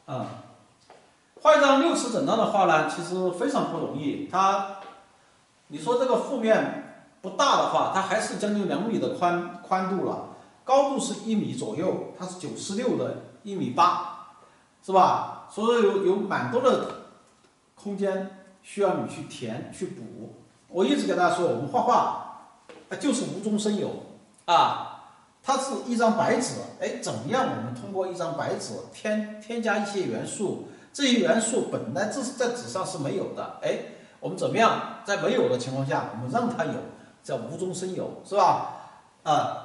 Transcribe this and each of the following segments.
嗯，画一张六尺整张的画呢，其实非常不容易。你说这个负面不大的话，它还是将近2米的宽度了，高度是1米左右，它是96的1.8米，是吧？所以有蛮多的空间需要你去填去补。我一直给大家说，我们画画就是无中生有啊，它是一张白纸，哎，怎么样？我们通过一张白纸添加一些元素，这些元素本来这是在纸上是没有的，哎，我们怎么样在没有的情况下，我们让它有，叫无中生有，是吧？啊。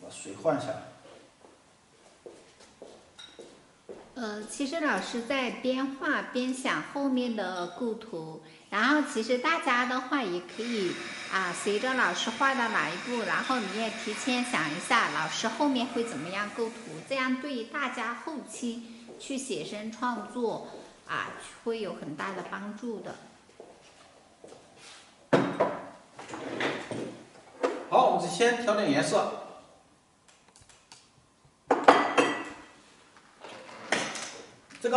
把水换下来。其实老师在边画边想后面的构图，然后其实大家的话也可以随着老师画到哪一步，然后你也提前想一下老师后面会怎么样构图，这样对于大家后期去写生创作会有很大的帮助的。好，我们先调点颜色。这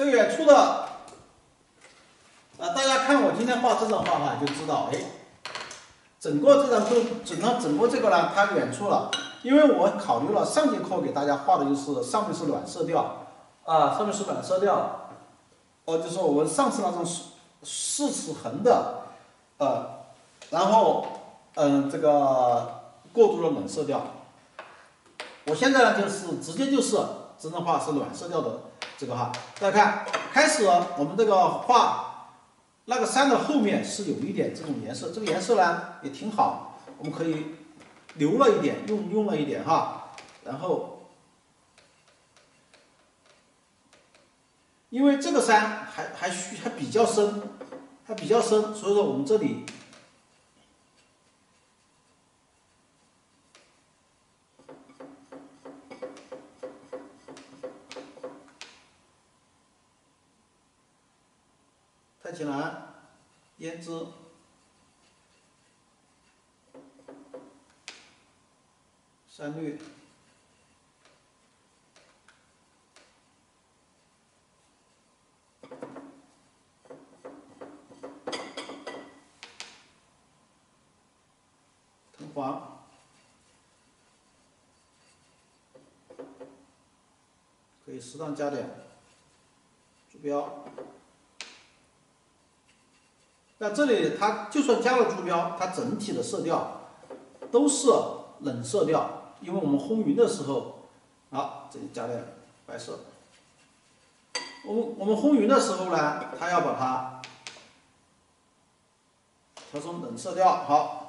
个远处的大家看我今天画这张画就知道，哎，整个这个呢，它远处了，因为我考虑了上节课给大家画的就是上面是暖色调上面是暖色调，就是我们上次那种4尺横的，然后这个过渡的冷色调。我现在呢就是直接就是真正画是暖色调的这个哈，大家看，开始我们这个画那个山的后面是有一点这种颜色，这个颜色呢也挺好，我们可以留了一点，用了一点哈，然后因为这个山还比较深，所以说我们这里。太极蓝、胭脂、山绿、藤黄，可以适当加点朱标。但这里它就算加了朱标，它整体的色调都是冷色调，因为我们烘匀的时候，好，这里加点白色。我们烘匀的时候呢，它要把它调成冷色调，好。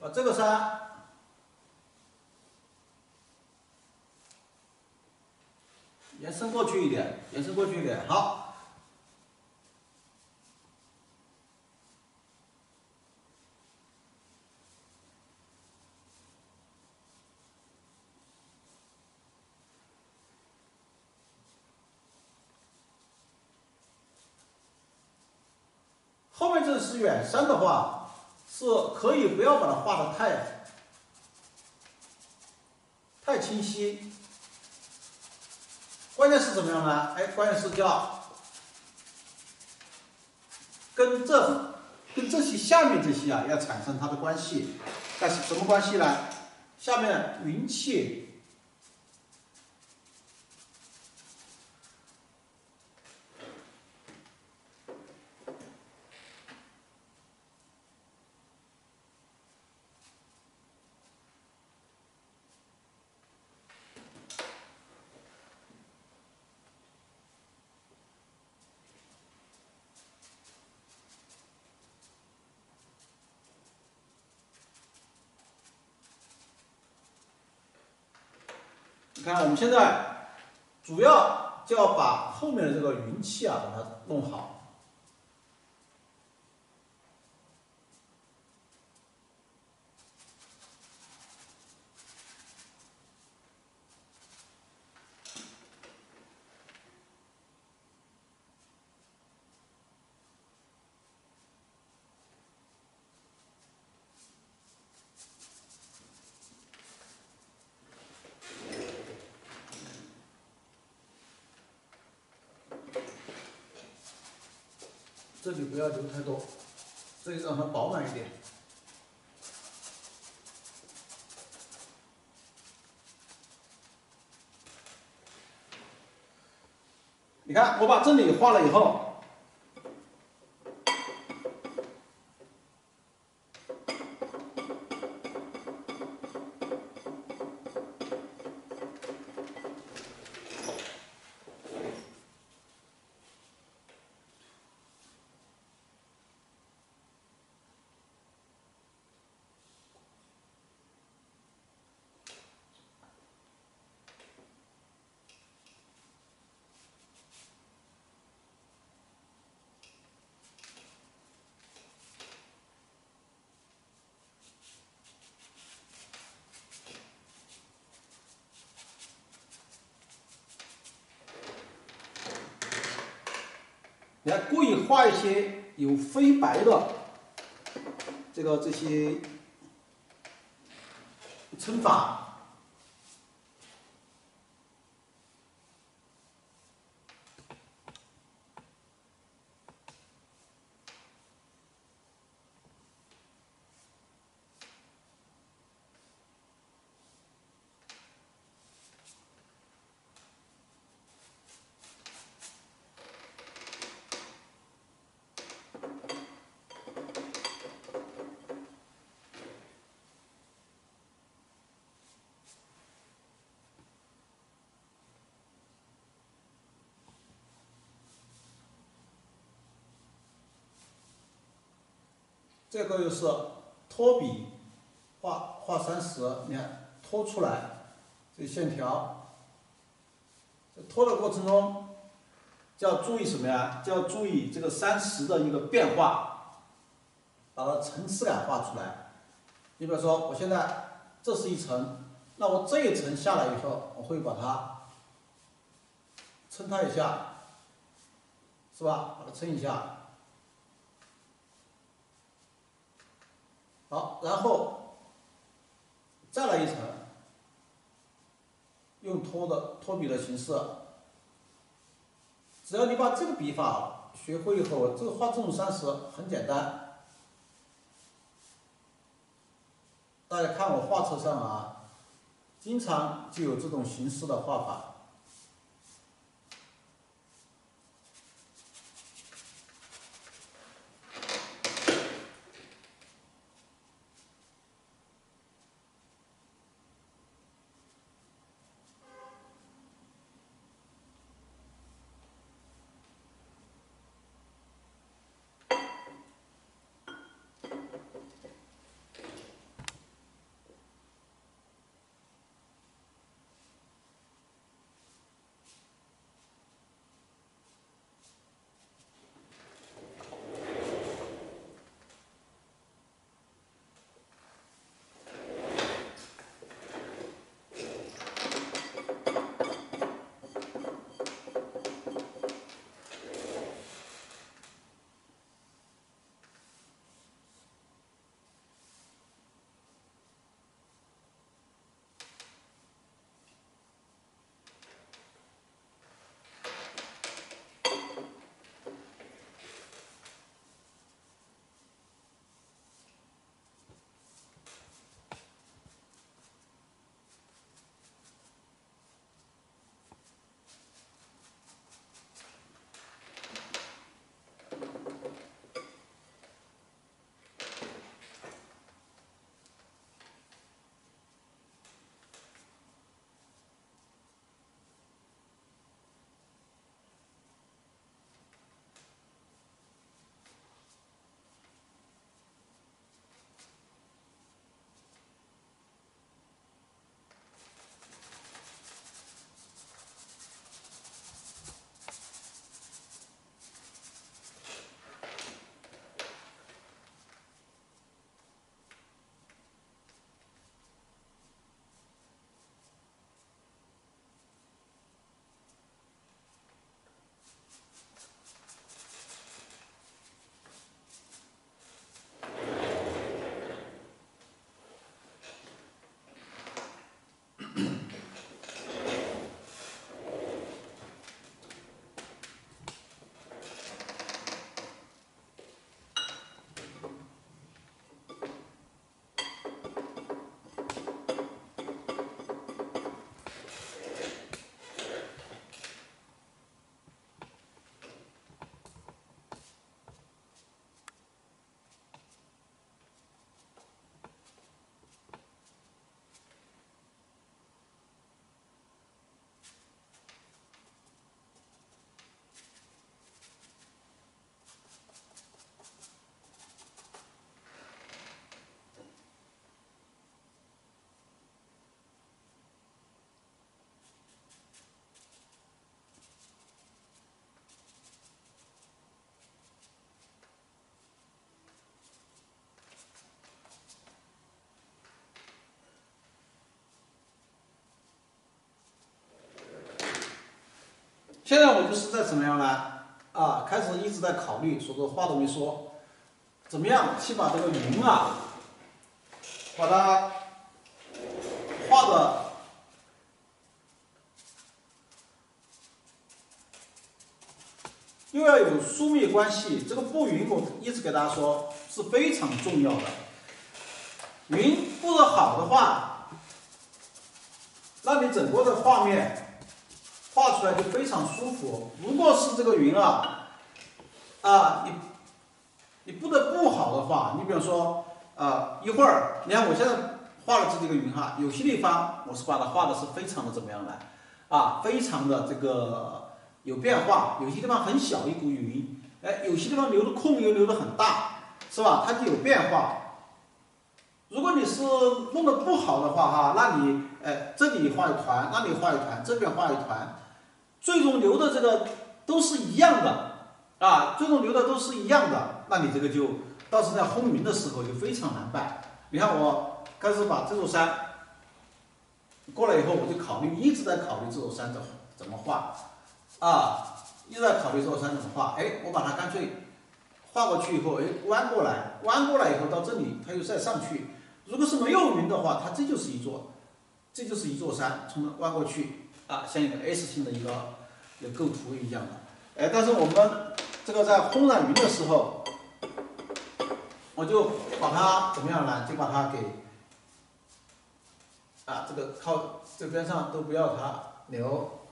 把这个山延伸过去一点，好。后面这是远山的话，是可以不要把它画的太清晰。关键是怎么样呢？哎，关键是叫跟这些下面这些啊要产生它的关系，但是什么关系呢？下面云气。你看，我们现在主要就要把后面的这个云气啊，把它弄好。这里不要留太多，这里让它饱满一点。你看，我把这里画了以后，你还故意画一些有飞白的这些称法。这个又是拖笔画30，你看拖出来这线条，拖的过程中就要注意什么呀？就要注意这个30的一个变化，把它层次感画出来。你比如说，我现在这是一层，那我这一层下来以后，我会把它撑它一下，是吧？把它撑一下。好，然后再来一层，用拖笔的形式。只要你把这个笔法学会以后，这个画这种30很简单。大家看我画册上啊，经常就有这种形式的画法。现在我就是在怎么样呢？开始一直在考虑，说话都没说，怎么样去把这个云把它画的又要有疏密关系。这个布云我一直给大家说是非常重要的。云布的好的话，那你整个的画面画出来就非常舒服。如果是这个云你布的不好的话，你比如说一会儿，你看我现在画了这几个云有些地方我是把它画的是非常的怎么样的非常的这个有变化，有些地方很小一股云，有些地方留的空又留的很大，是吧？它就有变化。如果你是弄得不好的话那你这里画一团，那里画一团，这边画一团，最终留的这个都是一样的最终留的都是一样的，那你这个就到时候在轰云的时候就非常难办。你看我开始把这座山过来以后，我就一直在考虑这座山怎么画一直在考虑这座山怎么画。我把它干脆画过去以后，弯过来以后到这里，它又再上去。如果是没有云的话，它这就是一座山，从弯过去像一个 S 型的一个构图一样的。但是我们这个在烘染云的时候，我就把它怎么样呢？就把它给这个靠这边上都不要它留。